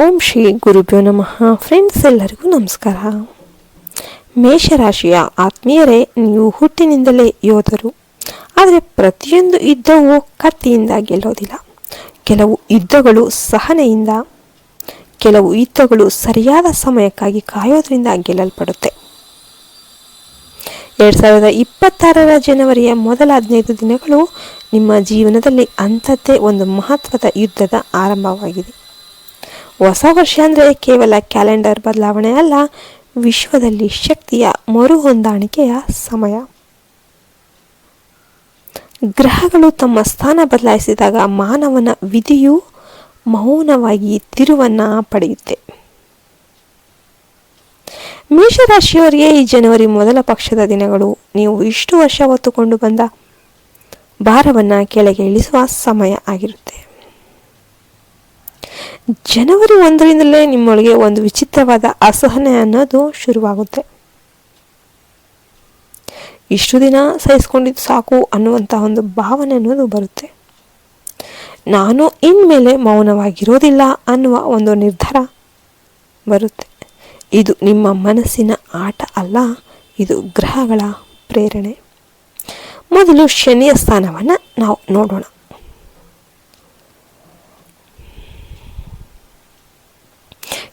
ಓಂ ಶ್ರೀ ಗುರುಭ್ಯೋ ನಮಃ. ಫ್ರೆಂಡ್ಸ್, ಎಲ್ಲರಿಗೂ ನಮಸ್ಕಾರ. ಮೇಷರಾಶಿಯ ಆತ್ಮೀಯರೇ, ನೀವು ಹುಟ್ಟಿನಿಂದಲೇ ಯೋಧರು. ಆದರೆ ಪ್ರತಿಯೊಂದು ಯುದ್ಧವೂ ಕತ್ತಿಯಿಂದ ಗೆಲ್ಲೋದಿಲ್ಲ. ಕೆಲವು ಯುದ್ಧಗಳು ಸಹನೆಯಿಂದ, ಕೆಲವು ಯುದ್ಧಗಳು ಸರಿಯಾದ ಸಮಯಕ್ಕಾಗಿ ಕಾಯೋದ್ರಿಂದ ಗೆಲ್ಲಲ್ಪಡುತ್ತೆ. 2026 ಜನವರಿಯ ಮೊದಲ 15 ದಿನಗಳು ನಿಮ್ಮ ಜೀವನದಲ್ಲಿ ಅಂಥದ್ದೇ ಒಂದು ಮಹತ್ವದ ಯುದ್ಧದ ಆರಂಭವಾಗಿದೆ. ಹೊಸ ವರ್ಷ ಅಂದರೆ ಕೇವಲ ಕ್ಯಾಲೆಂಡರ್ ಬದಲಾವಣೆ ಅಲ್ಲ, ವಿಶ್ವದಲ್ಲಿ ಶಕ್ತಿಯ ಮರುಹೊಂದಾಣಿಕೆಯ ಸಮಯ. ಗ್ರಹಗಳು ತಮ್ಮ ಸ್ಥಾನ ಬದಲಾಯಿಸಿದಾಗ ಮಾನವನ ವಿಧಿಯು ಮೌನವಾಗಿ ತಿರುವನ್ನು ಪಡೆಯುತ್ತೆ. ಮೇಷರಾಶಿಯವರಿಗೆ ಈ ಜನವರಿ ಮೊದಲ ಪಕ್ಷದ ದಿನಗಳು ನೀವು ಇಷ್ಟು ವರ್ಷ ಹೊತ್ತುಕೊಂಡು ಬಂದ ಭಾರವನ್ನು ಕೆಳಗೆ ಇಳಿಸುವ ಸಮಯ ಆಗಿರುತ್ತೆ. ಜನವರಿ 1ರಿಂದಲೇ ನಿಮ್ಮೊಳಗೆ ಒಂದು ವಿಚಿತ್ರವಾದ ಅಸಹನೆ ಅನ್ನೋದು ಶುರುವಾಗುತ್ತೆ. ಇಷ್ಟು ದಿನ ಸಹಿಸ್ಕೊಂಡಿದ್ದು ಸಾಕು ಅನ್ನುವಂಥ ಒಂದು ಭಾವನೆ ಅನ್ನೋದು ಬರುತ್ತೆ. ನಾನು ಇನ್ಮೇಲೆ ಮೌನವಾಗಿರೋದಿಲ್ಲ ಅನ್ನುವ ಒಂದು ನಿರ್ಧಾರ ಬರುತ್ತೆ. ಇದು ನಿಮ್ಮ ಮನಸ್ಸಿನ ಆಟ ಅಲ್ಲ, ಇದು ಗ್ರಹಗಳ ಪ್ರೇರಣೆ. ಮೊದಲು ಶನಿಯ ಸ್ಥಾನವನ್ನು ನಾವು ನೋಡೋಣ.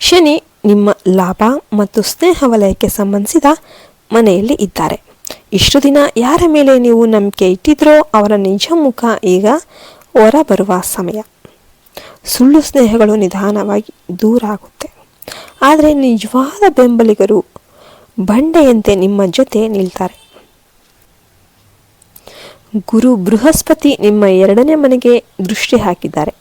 ಶನಿ ನಿಮ್ಮ ಲಾಭ ಮತ್ತು ಸ್ನೇಹ ವಲಯಕ್ಕೆ ಸಂಬಂಧಿಸಿದ ಮನೆಯಲ್ಲಿ ಇದ್ದಾರೆ. ಇಷ್ಟು ದಿನ ಯಾರ ಮೇಲೆ ನೀವು ನಂಬಿಕೆ ಇಟ್ಟಿದ್ರೋ ಅವರ ನಿಜ ಮುಖ ಈಗ ಹೊರ ಬರುವ ಸಮಯ. ಸುಳ್ಳು ಸ್ನೇಹಗಳು ನಿಧಾನವಾಗಿ ದೂರ ಆಗುತ್ತೆ. ಆದರೆ ನಿಜವಾದ ಬೆಂಬಲಿಗರು ಬಂಡೆಯಂತೆ ನಿಮ್ಮ ಜೊತೆ ನಿಲ್ತಾರೆ. ಗುರು ಬೃಹಸ್ಪತಿ ನಿಮ್ಮ 2ನೇ ಮನೆಗೆ ದೃಷ್ಟಿ ಹಾಕಿದ್ದಾರೆ.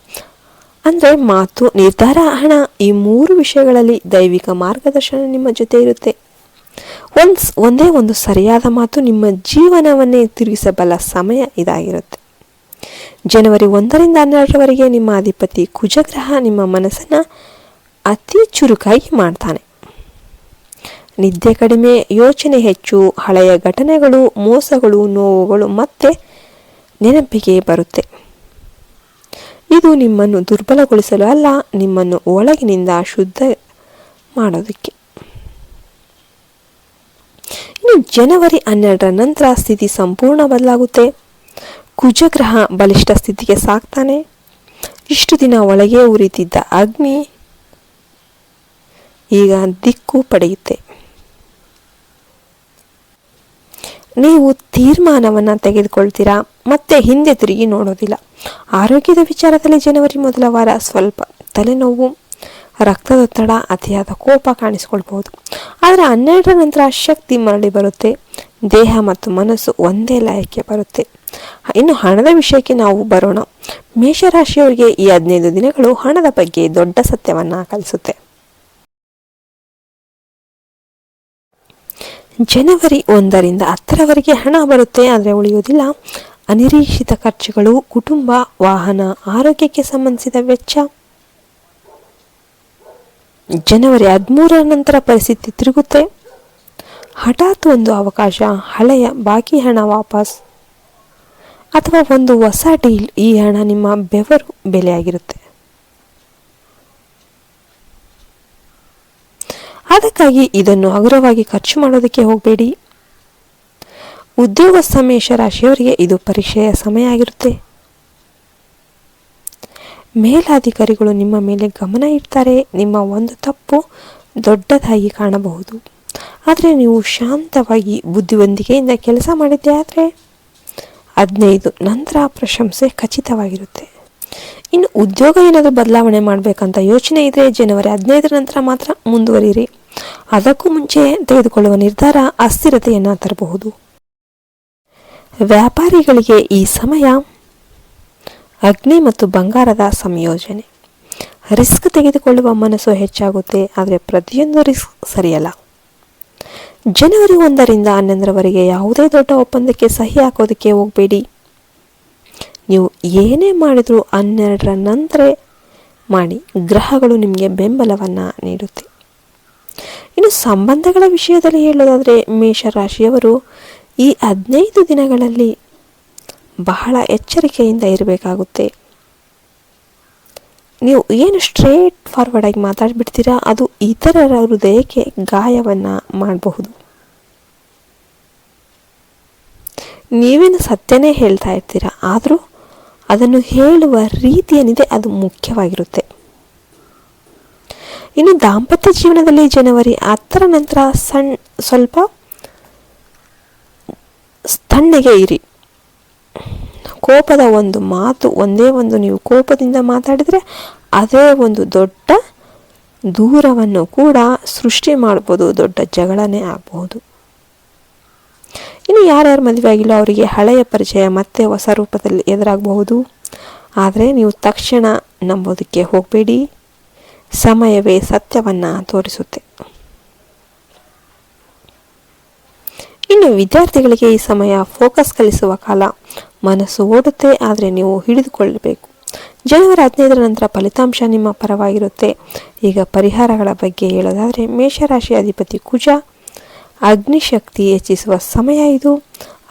ಅಂದರೆ ಮಾತು, ನಿರ್ಧಾರ, ಹಣ, ಈ 3 ವಿಷಯಗಳಲ್ಲಿ ದೈವಿಕ ಮಾರ್ಗದರ್ಶನ ನಿಮ್ಮ ಜೊತೆ ಇರುತ್ತೆ. ಒಂದೇ ಒಂದು ಸರಿಯಾದ ಮಾತು ನಿಮ್ಮ ಜೀವನವನ್ನೇ ತಿರುಗಿಸಬಲ್ಲ ಸಮಯ ಇದಾಗಿರುತ್ತೆ. ಜನವರಿ 1ರಿಂದ 12ರವರೆಗೆ ನಿಮ್ಮ ಅಧಿಪತಿ ಕುಜಗ್ರಹ ನಿಮ್ಮ ಮನಸ್ಸನ್ನು ಅತಿ ಚುರುಕಾಗಿ ಮಾಡ್ತಾನೆ. ನಿದ್ದೆ ಕಡಿಮೆ, ಯೋಚನೆ ಹೆಚ್ಚು, ಹಳೆಯ ಘಟನೆಗಳು, ಮೋಸಗಳು, ನೋವುಗಳು ಮತ್ತೆ ನೆನಪಿಗೆ ಬರುತ್ತೆ. ಇದು ನಿಮ್ಮನ್ನು ದುರ್ಬಲಗೊಳಿಸಲು ಅಲ್ಲ, ನಿಮ್ಮನ್ನು ಒಳಗಿನಿಂದ ಶುದ್ಧ ಮಾಡೋದಕ್ಕೆ. ಇನ್ನು ಜನವರಿ 12ರ ನಂತರ ಸ್ಥಿತಿ ಸಂಪೂರ್ಣ ಬದಲಾಗುತ್ತೆ. ಕುಜಗ್ರಹ ಬಲಿಷ್ಠ ಸ್ಥಿತಿಗೆ ಸಾಕ್ತಾನೆ. ಇಷ್ಟು ದಿನ ಒಳಗೆ ಉರಿತಿದ್ದ ಅಗ್ನಿ ಈಗ ದಿಕ್ಕು ಪಡೆಯುತ್ತೆ. ನೀವು ತೀರ್ಮಾನವನ್ನು ತೆಗೆದುಕೊಳ್ತೀರಾ, ಮತ್ತೆ ಹಿಂದೆ ತಿರುಗಿ ನೋಡೋದಿಲ್ಲ. ಆರೋಗ್ಯದ ವಿಚಾರದಲ್ಲಿ ಜನವರಿ ಮೊದಲ ವಾರ ಸ್ವಲ್ಪ ತಲೆನೋವು, ರಕ್ತದೊತ್ತಡ, ಅತಿಯಾದ ಕೋಪ ಕಾಣಿಸ್ಕೊಳ್ಬಹುದು. ಆದರೆ 12ರ ನಂತರ ಶಕ್ತಿ ಮರಳಿ ಬರುತ್ತೆ. ದೇಹ ಮತ್ತು ಮನಸ್ಸು ಒಂದೇ ಲಯಕ್ಕೆ ಬರುತ್ತೆ. ಇನ್ನು ಹಣದ ವಿಷಯಕ್ಕೆ ನಾವು ಬರೋಣ. ಮೇಷರಾಶಿಯವರಿಗೆ ಈ 15 ದಿನಗಳು ಹಣದ ಬಗ್ಗೆ ದೊಡ್ಡ ಸತ್ಯವನ್ನು ಕಲಿಸುತ್ತೆ. ಜನವರಿ 1ರಿಂದ 10ರವರೆಗೆ ಹಣ ಬರುತ್ತೆ, ಆದರೆ ಉಳಿಯುವುದಿಲ್ಲ. ಅನಿರೀಕ್ಷಿತ ಖರ್ಚುಗಳು, ಕುಟುಂಬ, ವಾಹನ, ಆರೋಗ್ಯಕ್ಕೆ ಸಂಬಂಧಿಸಿದ ವೆಚ್ಚ. ಜನವರಿ 13ರ ನಂತರ ಪರಿಸ್ಥಿತಿ ತಿರುಗುತ್ತೆ. ಹಠಾತ್ ಒಂದು ಅವಕಾಶ, ಹಳೆಯ ಬಾಕಿ ಹಣ ವಾಪಸ್, ಅಥವಾ ಒಂದು ಹೊಸ ಡೀಲ್. ಈ ಹಣ ನಿಮ್ಮ ಬೆವರು ಬೆಲೆಯಾಗಿರುತ್ತೆ. ಅದಕ್ಕಾಗಿ ಇದನ್ನು ಹಗುರವಾಗಿ ಖರ್ಚು ಮಾಡೋದಕ್ಕೆ ಹೋಗಬೇಡಿ. ಉದ್ಯೋಗಸ್ಥ ಮೇಷರಾಶಿಯವರಿಗೆ ಇದು ಪರೀಕ್ಷೆಯ ಸಮಯ ಆಗಿರುತ್ತೆ. ಮೇಲಾಧಿಕಾರಿಗಳು ನಿಮ್ಮ ಮೇಲೆ ಗಮನ ಇಡ್ತಾರೆ. ನಿಮ್ಮ ಒಂದು ತಪ್ಪು ದೊಡ್ಡದಾಗಿ ಕಾಣಬಹುದು, ಆದರೆ ನೀವು ಶಾಂತವಾಗಿ ಬುದ್ಧಿವಂತಿಕೆಯಿಂದ ಕೆಲಸ ಮಾಡಿದ್ದೆ ಆದರೆ 15 ನಂತರ ಪ್ರಶಂಸೆ ಖಚಿತವಾಗಿರುತ್ತೆ. ಇನ್ನು ಉದ್ಯೋಗ ಏನಾದರೂ ಬದಲಾವಣೆ ಮಾಡಬೇಕಂತ ಯೋಚನೆ ಇದ್ದರೆ ಜನವರಿ 15ರ ನಂತರ ಮಾತ್ರ ಮುಂದುವರಿಯಿರಿ. ಅದಕ್ಕೂ ಮುಂಚೆ ತೆಗೆದುಕೊಳ್ಳುವ ನಿರ್ಧಾರ ಅಸ್ಥಿರತೆಯನ್ನು ತರಬಹುದು. ವ್ಯಾಪಾರಿಗಳಿಗೆ ಈ ಸಮಯ ಅಗ್ನಿ ಮತ್ತು ಬಂಗಾರದ ಸಂಯೋಜನೆ. ರಿಸ್ಕ್ ತೆಗೆದುಕೊಳ್ಳುವ ಮನಸ್ಸು ಹೆಚ್ಚಾಗುತ್ತೆ, ಆದರೆ ಪ್ರತಿಯೊಂದು ರಿಸ್ಕ್ ಸರಿಯಲ್ಲ. ಜನವರಿ 1ರಿಂದ 11ರವರೆಗೆ ಯಾವುದೇ ದೊಡ್ಡ ಒಪ್ಪಂದಕ್ಕೆ ಸಹಿ ಹಾಕೋದಕ್ಕೆ ಹೋಗಬೇಡಿ. ನೀವು ಏನೇ ಮಾಡಿದರೂ 12ರ ನಂತರ ಮಾಡಿ. ಗ್ರಹಗಳು ನಿಮಗೆ ಬೆಂಬಲವನ್ನು ನೀಡುತ್ತೆ. ಇನ್ನು ಸಂಬಂಧಗಳ ವಿಷಯದಲ್ಲಿ ಹೇಳೋದಾದರೆ ಮೇಷರಾಶಿಯವರು ಈ 15 ದಿನಗಳಲ್ಲಿ ಬಹಳ ಎಚ್ಚರಿಕೆಯಿಂದ ಇರಬೇಕಾಗುತ್ತೆ. ನೀವು ಏನು ಸ್ಟ್ರೇಟ್ ಫಾರ್ವರ್ಡ್ ಆಗಿ ಮಾತಾಡ್ಬಿಡ್ತೀರಾ ಅದು ಇತರರ ಹೃದಯಕ್ಕೆ ಗಾಯವನ್ನು ಮಾಡಬಹುದು. ನೀವೇನು ಸತ್ಯನೇ ಹೇಳ್ತಾ ಇರ್ತೀರ, ಆದರೂ ಅದನ್ನು ಹೇಳುವ ರೀತಿ ಏನಿದೆ ಅದು ಮುಖ್ಯವಾಗಿರುತ್ತೆ. ಇನ್ನು ದಾಂಪತ್ಯ ಜೀವನದಲ್ಲಿ ಜನವರಿ 10ರ ನಂತರ ಸ್ವಲ್ಪ ತಣ್ಣಗೆ ಇರಿ. ಕೋಪದ ಒಂದು ಮಾತು, ಒಂದೇ ಒಂದು ನೀವು ಕೋಪದಿಂದ ಮಾತಾಡಿದರೆ ಅದೇ ಒಂದು ದೊಡ್ಡ ದೂರವನ್ನು ಕೂಡ ಸೃಷ್ಟಿ ಮಾಡ್ಬೋದು, ದೊಡ್ಡ ಜಗಳನೇ ಆಗಬಹುದು. ಇನ್ನು ಯಾರ್ಯಾರು ಮದುವೆ ಆಗಿಲ್ಲ ಅವರಿಗೆ ಹಳೆಯ ಪರಿಚಯ ಮತ್ತೆ ಹೊಸ ರೂಪದಲ್ಲಿ ಎದುರಾಗಬಹುದು. ಆದರೆ ನೀವು ತಕ್ಷಣ ನಂಬೋದಕ್ಕೆ ಹೋಗಬೇಡಿ, ಸಮಯವೇ ಸತ್ಯವನ್ನು ತೋರಿಸುತ್ತೆ. ಇನ್ನು ವಿದ್ಯಾರ್ಥಿಗಳಿಗೆ ಈ ಸಮಯ ಫೋಕಸ್ ಕಲಿಸುವ ಕಾಲ. ಮನಸ್ಸು ಓಡುತ್ತೆ, ಆದರೆ ನೀವು ಹಿಡಿದುಕೊಳ್ಳಬೇಕು. ಜನವರಿ 15ರ ನಂತರ ಫಲಿತಾಂಶ ನಿಮ್ಮ ಪರವಾಗಿರುತ್ತೆ. ಈಗ ಪರಿಹಾರಗಳ ಬಗ್ಗೆ ಹೇಳೋದಾದರೆ, ಮೇಷರಾಶಿ ಅಧಿಪತಿ ಕುಜ ಅಗ್ನಿಶಕ್ತಿ ಹೆಚ್ಚಿಸುವ ಸಮಯ ಇದು,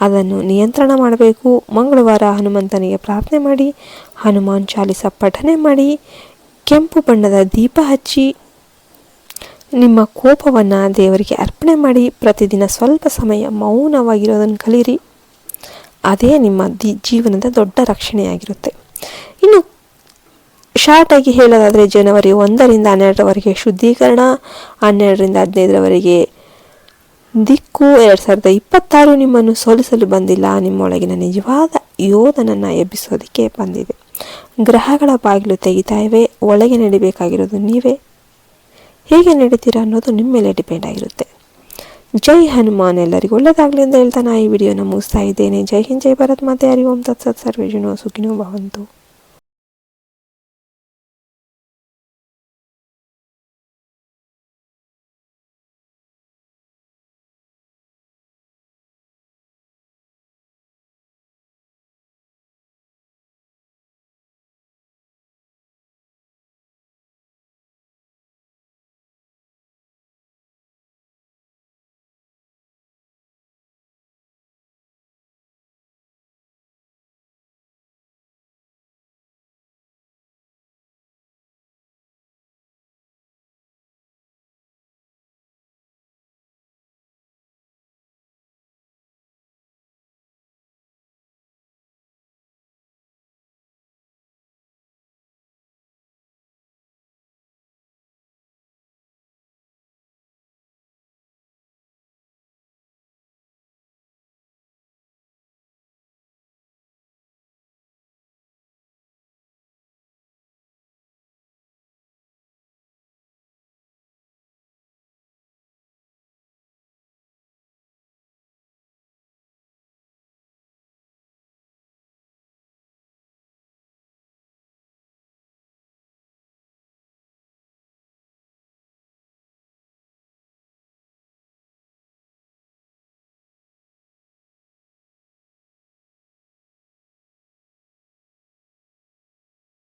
ಅದನ್ನು ನಿಯಂತ್ರಣ ಮಾಡಬೇಕು. ಮಂಗಳವಾರ ಹನುಮಂತನಿಗೆ ಪ್ರಾರ್ಥನೆ ಮಾಡಿ, ಹನುಮಾನ್ ಚಾಲಿಸ ಪಠನೆ ಮಾಡಿ, ಕೆಂಪು ಬಣ್ಣದ ದೀಪ ಹಚ್ಚಿ, ನಿಮ್ಮ ಕೋಪವನ್ನು ದೇವರಿಗೆ ಅರ್ಪಣೆ ಮಾಡಿ. ಪ್ರತಿದಿನ ಸ್ವಲ್ಪ ಸಮಯ ಮೌನವಾಗಿರೋದನ್ನು ಕಲೀರಿ, ಅದೇ ನಿಮ್ಮ ಜೀವನದ ದೊಡ್ಡ ರಕ್ಷಣೆಯಾಗಿರುತ್ತೆ. ಇನ್ನು ಶಾರ್ಟಾಗಿ ಹೇಳೋದಾದರೆ, ಜನವರಿ 1ರಿಂದ 12ರವರೆಗೆ ಶುದ್ಧೀಕರಣ, 12ರಿಂದ 15ರವರೆಗೆ ದಿಕ್ಕು. 2026 ನಿಮ್ಮನ್ನು ಸೋಲಿಸಲು ಬಂದಿಲ್ಲ, ನಿಮ್ಮೊಳಗಿನ ನಿಜವಾದ ಯೋಧನನ್ನು ಎಬ್ಬಿಸೋದಕ್ಕೆ ಬಂದಿದೆ. ಗ್ರಹಗಳ ಬಾಗಿಲು ತೆಗಿತಾ ಇವೆ, ಒಳಗೆ ನಡಿಬೇಕಾಗಿರೋದು ನೀವೇ. ಹೇಗೆ ನಡೀತೀರಾ ಅನ್ನೋದು ನಿಮ್ಮ ಮೇಲೆ ಡಿಪೆಂಡ್ ಆಗಿರುತ್ತೆ. ಜೈ ಹನುಮಾನ್. ಎಲ್ಲರಿಗೂ ಒಳ್ಳೆಯದಾಗಲಿ ಅಂತ ಹೇಳ್ತಾ ನಾನು ಈ ವಿಡಿಯೋನ ಮುಗಿಸ್ತಾ ಇದ್ದೇನೆ. ಜೈ ಹಿಂದ್, ಜೈ ಭಾರತ್ ಮಾತೆ. ಹರಿ ಓಂ ತತ್ಸತ್. ಸರ್ವೇ ಜನ ಸುಖಿನೋ ಭವಂತು.